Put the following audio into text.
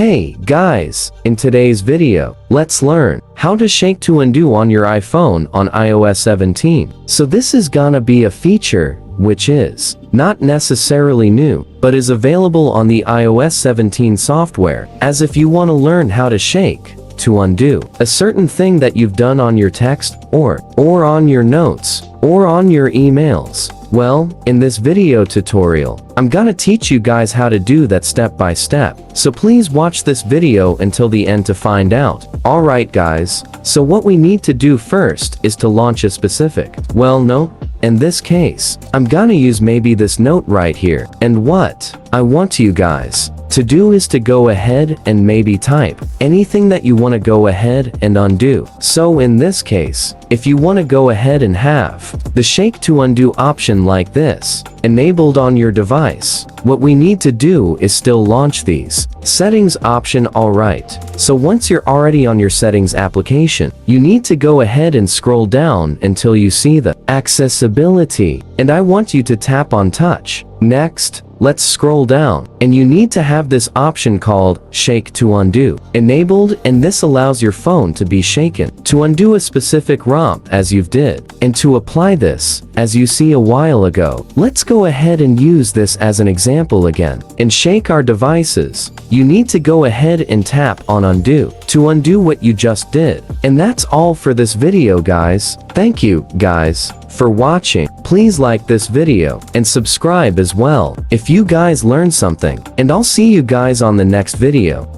Hey guys, in today's video, let's learn how to shake to undo on your iPhone on iOS 17. So this is gonna be a feature which is not necessarily new, but is available on the iOS 17 software, as if you want to learn how to shake to undo a certain thing that you've done on your text or on your notes or on your emails. Well, in this video tutorial, I'm gonna teach you guys how to do that step by step. So please watch this video until the end to find out. Alright guys, so what we need to do first is to launch a specific, well note. In this case, I'm gonna use maybe this note right here. And what I want you guys to do is to go ahead and maybe type anything that you want to go ahead and undo. So in this case, if you want to go ahead and have the shake to undo option like this enabled on your device, what we need to do is still launch these settings option. Alright, so once you're already on your settings application, you need to go ahead and scroll down until you see the accessibility, and I want you to tap on touch. Next, let's scroll down, and you need to have this option called Shake to Undo enabled, and this allows your phone to be shaken to undo a specific ROM as you've did. And to apply this, as you see a while ago, let's go ahead and use this as an example again. And shake our devices, you need to go ahead and tap on Undo to undo what you just did. And that's all for this video guys. Thank you, guys, for watching. Please like this video and subscribe as well if you guys learned something, and I'll see you guys on the next video.